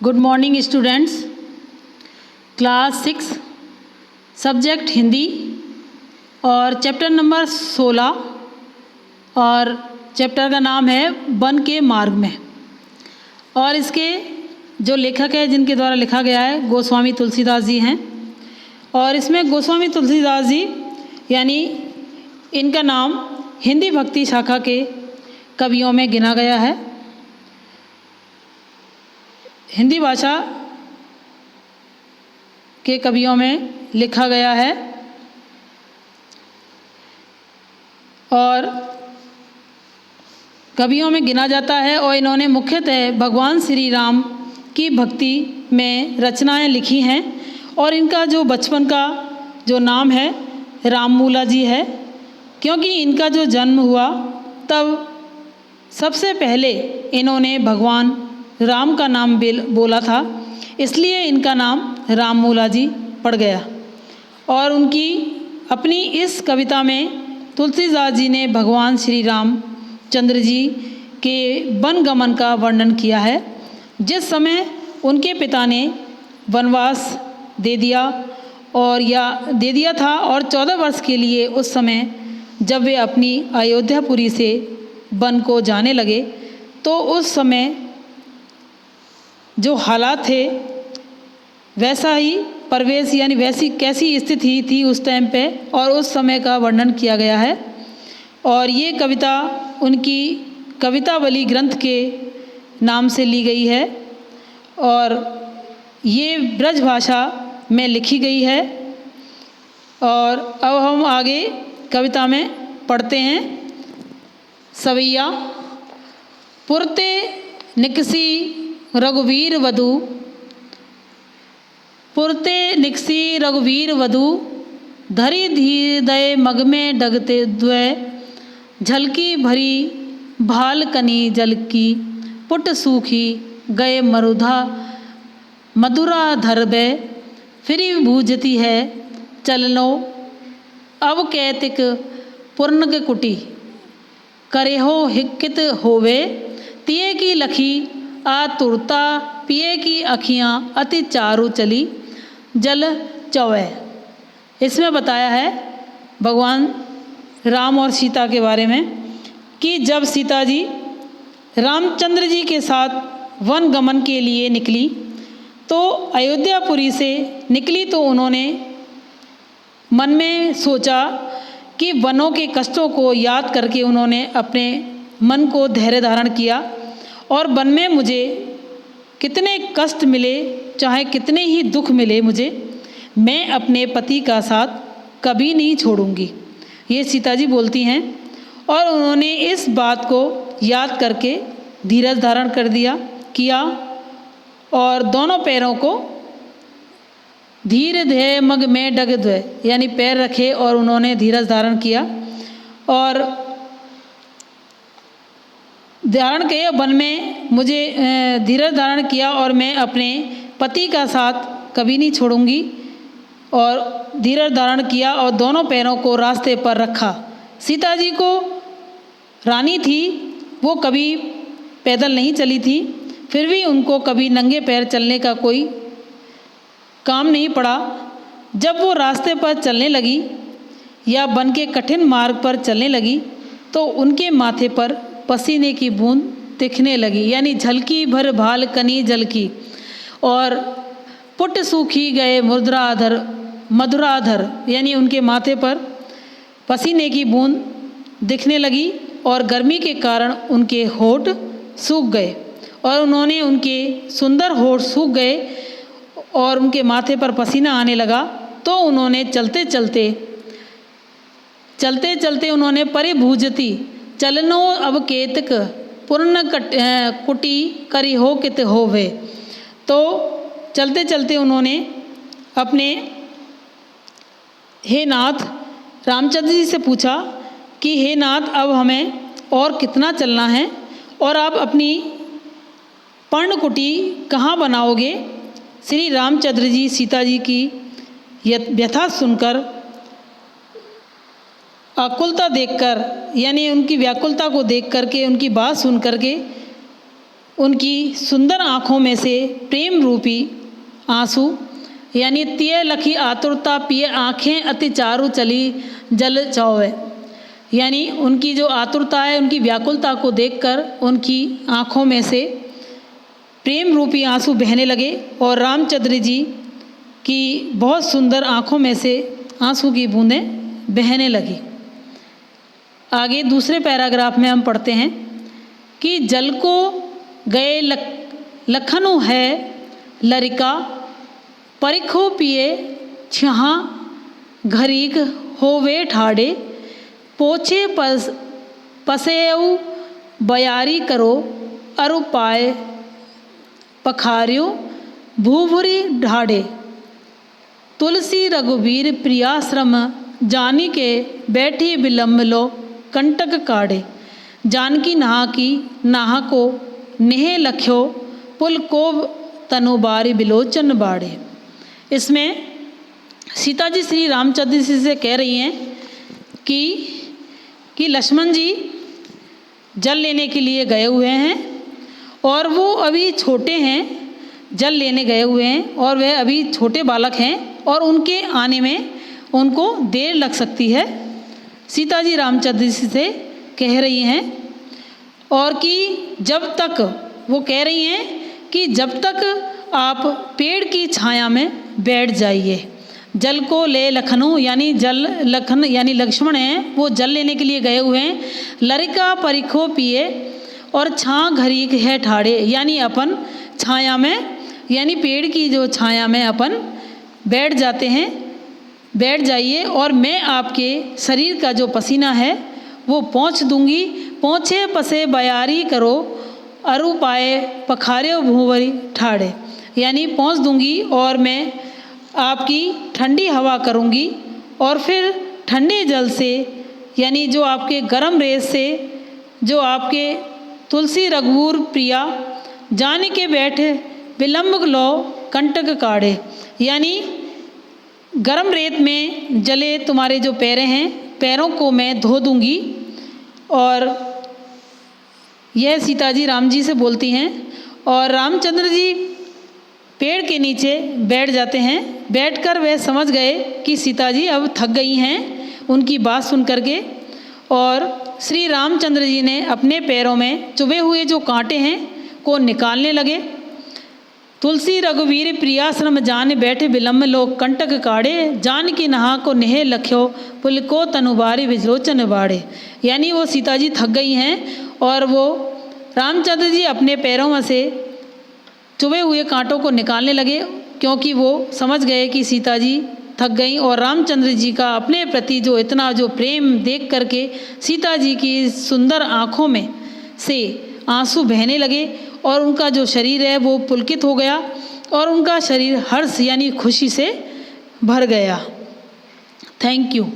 Good morning students. Class 6 subject Hindi और chapter number 16 और chapter का नाम है वन के मार्ग में। और इसके जो लेखक है जिनके द्वारा लिखा गया है गोस्वामी तुलसीदास जी हैं। और इसमें गोस्वामी तुलसीदास जी यानी इनका नाम हिंदी भक्ति शाखा के कवियों में गिना गया है। हिंदी भाषा के कवियों में लिखा गया है और कवियों में गिना जाता है। और इन्होंने मुख्यतः भगवान श्री राम की भक्ति में रचनाएं लिखी हैं। और इनका जो बचपन का जो नाम है राममूला जी है, क्योंकि इनका जो जन्म हुआ तब सबसे पहले इन्होंने भगवान राम का नाम बोला था, इसलिए इनका नाम राममूला जी पड़ गया। और उनकी अपनी इस कविता में तुलसीदास जी ने भगवान श्री राम चंद्र जी के वन गमन का वर्णन किया है। जिस समय उनके पिता ने वनवास दे दिया था और 14 वर्ष के लिए उस समय जब वे अपनी अयोध्यापुरी से वन को जाने लगे तो उस समय जो हालात थे वैसा ही परिवेश यानी वैसी कैसी स्थिति थी उस टाइम पे और उस समय का वर्णन किया गया है। और ये कविता उनकी कवितावली ग्रंथ के नाम से ली गई है और ये ब्रज भाषा में लिखी गई है। और अब हम आगे कविता में पढ़ते हैं। सवैया पुरते निकसी रघुवीर वधु, पुरते निकसी रघुवीर वधु, धरी धीर दय मग में डगते द्वय, झलकी भरी भाल कनी जल की, पुट सूखी गए मरुधा मधुरा धरबे, फिरी भूजती है चलनो अब कैतिक पूर्ण कुटी, करे हो हिक्कित होवे तिये की लखी, आतुरता पिए की अखियाँ अति चारु चली, जल चौवे। इसमें बताया है भगवान राम और सीता के बारे में कि जब सीता जी रामचंद्र जी के साथ वन गमन के लिए निकली तो अयोध्यापुरी से निकली तो उन्होंने मन में सोचा कि वनों के कष्टों को याद करके उन्होंने अपने मन को धैर्य धारण किया और वन में मुझे कितने कष्ट मिले चाहे कितने ही दुख मिले मुझे, मैं अपने पति का साथ कभी नहीं छोड़ूंगी, ये सीता जी बोलती हैं। और उन्होंने इस बात को याद करके धीरज धारण किया और दोनों पैरों को धीर धे मग में डग द्वय यानी पैर रखे और उन्होंने धीरज धारण किया और धारण किया वन में मुझे धीरज धारण किया और मैं अपने पति का साथ कभी नहीं छोड़ूंगी। और धीरज धारण किया और दोनों पैरों को रास्ते पर रखा। सीता जी को रानी थी, वो कभी पैदल नहीं चली थी, फिर भी उनको कभी नंगे पैर चलने का कोई काम नहीं पड़ा। जब वो रास्ते पर चलने लगी या वन के कठिन मार्ग पर चलने लगी तो उनके माथे पर पसीने की बूंद दिखने लगी, यानी झलकी भर भाल कनी जल की, और पुट सूखी गए मधुराधर यानी उनके माथे पर पसीने की बूंद दिखने लगी और गर्मी के कारण उनके होठ सूख गए और उन्होंने उनके सुंदर होठ सूख गए और उनके माथे पर पसीना आने लगा। तो उन्होंने चलते चलते उन्होंने परिभूजती चलनो अब केतक पूर्ण कुटी करी हो कित होवे। तो चलते चलते उन्होंने अपने हे नाथ रामचंद्र जी से पूछा कि हे नाथ अब हमें और कितना चलना है और आप अपनी पर्णकुटी कहाँ बनाओगे। श्री रामचंद्र जी सीता जी की व्यथा सुनकर आकुलता देखकर यानी उनकी व्याकुलता को देख करके उनकी बात सुन करके उनकी सुंदर आँखों में से प्रेम रूपी आंसू यानी तिय लखी आतुरता पिए आँखें अति चारु चली जल चौवे, यानी उनकी जो आतुरता है, उनकी व्याकुलता को देखकर उनकी आँखों में से प्रेम रूपी आंसू बहने लगे और रामचंद्र जी की बहुत सुंदर आँखों में से आंसू की बूंदें बहने लगी। आगे दूसरे पैराग्राफ में हम पढ़ते हैं कि जल को गए लखनु है लरिका परिखो पिए छहा घरीक होवे ठाड़े पोछे पसेऊ बयारी करो अरु पाए पखार्यो भूभुरी ढाड़े तुलसी रघुवीर प्रियाश्रम जानी के बैठी विलम्ब लो कंटक काढ़े जानकी नहा को नेह लख्यो पुल को तनुबारी बिलोचन बाड़े। इसमें सीता जी श्री रामचंद्र जी से कह रही हैं कि लक्ष्मण जी जल लेने के लिए गए हुए हैं और वो अभी छोटे हैं, जल लेने गए हुए हैं और वह अभी छोटे बालक हैं और उनके आने में उनको देर लग सकती है। सीता जी रामचंद्र जी से कह रही हैं और कि जब तक वो कह रही हैं कि जब तक आप पेड़ की छाया में बैठ जाइए। जल को ले लखनऊ यानी लखन यानी लक्ष्मण हैं, वो जल लेने के लिए गए हुए हैं। लरिका परिखो पिए और छाँ घरीक है ठाड़े, यानी अपन छाया में यानी पेड़ की जो छाया में अपन बैठ जाते हैं, बैठ जाइए और मैं आपके शरीर का जो पसीना है वो पोंछ दूंगी। पोंछे पसे बयारी करो अरु पाए पखारे भूवरी ठाड़े, यानी पोंछ दूंगी और मैं आपकी ठंडी हवा करूंगी और फिर ठंडे जल से यानी जो आपके गर्म रेत से जो आपके तुलसी रघुवीर प्रिया जाने के बैठे विलम्ब लो कंटक काढ़े, यानी गर्म रेत में जले तुम्हारे जो पैरें हैं, पैरों को मैं धो दूंगी। और यह सीता जी राम जी से बोलती हैं और रामचंद्र जी पेड़ के नीचे बैठ जाते हैं। बैठकर वह समझ गए कि सीता जी अब थक गई हैं उनकी बात सुन करके, और श्री रामचंद्र जी ने अपने पैरों में चुभे हुए जो कांटे हैं को निकालने लगे। तुलसी रघुवीर प्रियाश्रम जान बैठे विलम्ब लोग कंटक काढ़े जानकी नहा को नेह लख्यो पुल को तनुबारी विलोचन बाड़े, यानी वो सीता जी थक गई हैं और वो रामचंद्र जी अपने पैरों में से चुभे हुए कांटों को निकालने लगे, क्योंकि वो समझ गए कि सीता जी थक गई और रामचंद्र जी का अपने प्रति जो इतना जो प्रेम देख करके सीता जी की सुंदर आँखों में से आंसू बहने लगे और उनका जो शरीर है वो पुलकित हो गया और उनका शरीर हर्ष यानी खुशी से भर गया। Thank you.